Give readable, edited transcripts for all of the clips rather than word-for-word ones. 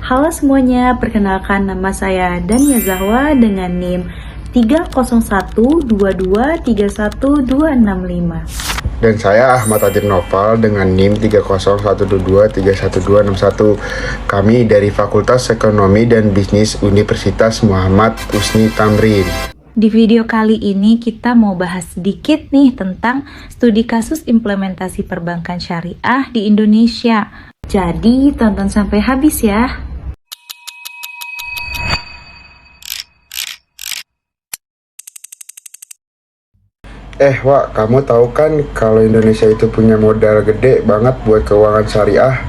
Halo semuanya, perkenalkan nama saya Dania Zahwa dengan NIM 30122312565. Dan saya Ahmad Adib Noval dengan NIM 30122311261. Kami dari Fakultas Ekonomi dan Bisnis Universitas Muhammad Husni Tamrin. Di video kali ini kita mau bahas sedikit nih tentang studi kasus implementasi perbankan syariah di Indonesia. Jadi tonton sampai habis ya. Wak, kamu tahu kan kalau Indonesia itu punya modal gede banget buat keuangan syariah?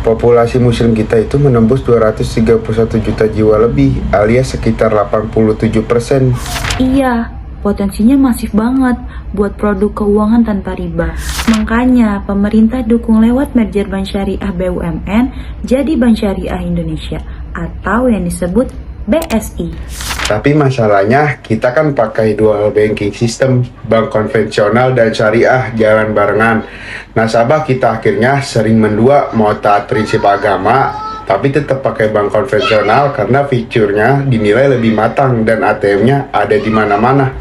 Populasi muslim kita itu menembus 231 juta jiwa lebih, alias sekitar 87%. Iya, potensinya masif banget buat produk keuangan tanpa riba. Makanya pemerintah dukung lewat merger Bank Syariah BUMN jadi Bank Syariah Indonesia atau yang disebut BSI. Tapi masalahnya kita kan pakai dual banking system, bank konvensional dan syariah jalan barengan. Nasabah kita akhirnya sering mendua mau taat prinsip agama, tapi tetap pakai bank konvensional karena fiturnya dinilai lebih matang dan ATM-nya ada di mana-mana.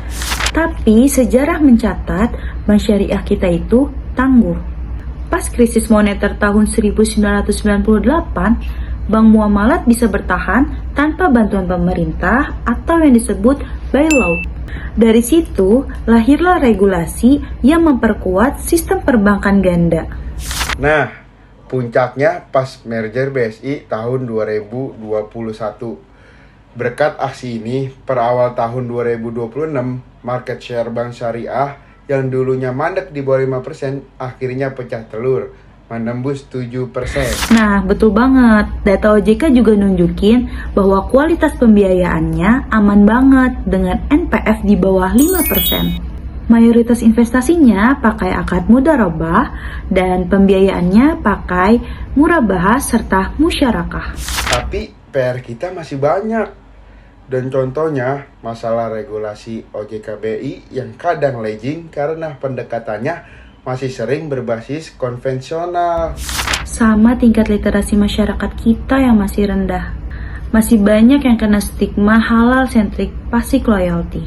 Tapi sejarah mencatat bank syariah kita itu tangguh. Pas krisis moneter tahun 1998, Bank Muamalat bisa bertahan tanpa bantuan pemerintah atau yang disebut bailout. Dari situ lahirlah regulasi yang memperkuat sistem perbankan ganda. Nah, puncaknya pas merger BSI tahun 2021. Berkat aksi ini, per awal tahun 2026, market share bank syariah yang dulunya mandek di bawah 5% akhirnya pecah telur, menembus 7%. Nah, betul banget. Data OJK juga nunjukin bahwa kualitas pembiayaannya aman banget dengan NPF di bawah 5%. Mayoritas investasinya pakai akad mudharabah dan pembiayaannya pakai murabahah serta musyarakah. Tapi PR kita masih banyak. Dan contohnya masalah regulasi OJK BI yang kadang lagging karena pendekatannya masih sering berbasis konvensional. Sama tingkat literasi masyarakat kita yang masih rendah. Masih banyak yang kena stigma halal-centric pasif loyalty.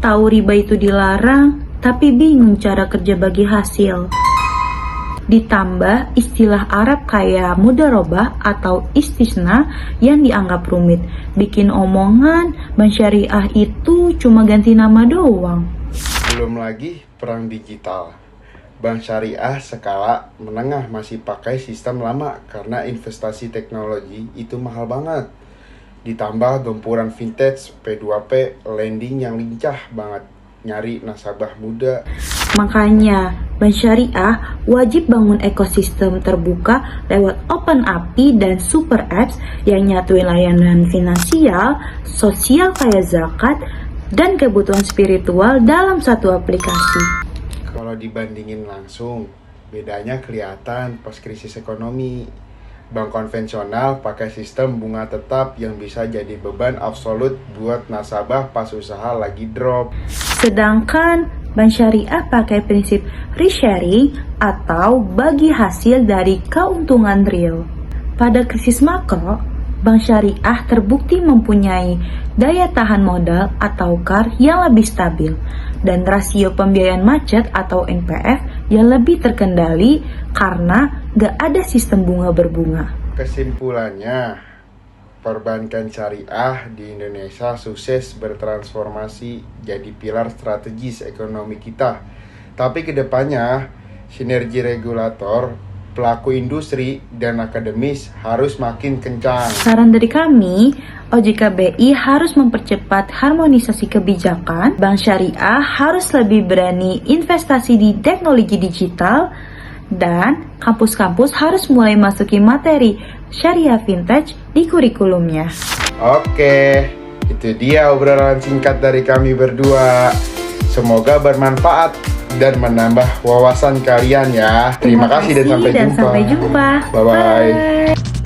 Tahu riba itu dilarang, tapi bingung cara kerja bagi hasil. Ditambah istilah Arab kayak mudharabah atau istisna yang dianggap rumit. Bikin omongan bank syariah itu cuma ganti nama doang. Belum lagi perang digital. Bank syariah skala menengah masih pakai sistem lama karena investasi teknologi itu mahal banget. Ditambah gempuran vintage, P2P, lending yang lincah banget nyari nasabah muda. Makanya bank syariah wajib bangun ekosistem terbuka lewat open API dan super apps yang nyatuin layanan finansial, sosial kayak zakat, dan kebutuhan spiritual dalam satu aplikasi. Kalau dibandingin langsung, bedanya kelihatan pas krisis ekonomi. Bank konvensional pakai sistem bunga tetap yang bisa jadi beban absolut buat nasabah pas usaha lagi drop. Sedangkan bank syariah pakai prinsip risk sharing atau bagi hasil dari keuntungan real. Pada krisis makro, bank syariah terbukti mempunyai daya tahan modal atau CAR yang lebih stabil dan rasio pembiayaan macet atau NPF yang lebih terkendali karena gak ada sistem bunga berbunga. Kesimpulannya, perbankan syariah di Indonesia sukses bertransformasi jadi pilar strategis ekonomi kita. Tapi kedepannya, sinergi regulator, pelaku industri, dan akademis harus makin kencang. Saran dari kami, OJK BI harus mempercepat harmonisasi kebijakan, bank syariah harus lebih berani investasi di teknologi digital, dan kampus-kampus harus mulai masuki materi syariah vintage di kurikulumnya. Oke, itu dia obrolan singkat dari kami berdua. Semoga bermanfaat dan menambah wawasan kalian ya. Terima kasih dan sampai jumpa. Bye-bye. Bye-bye.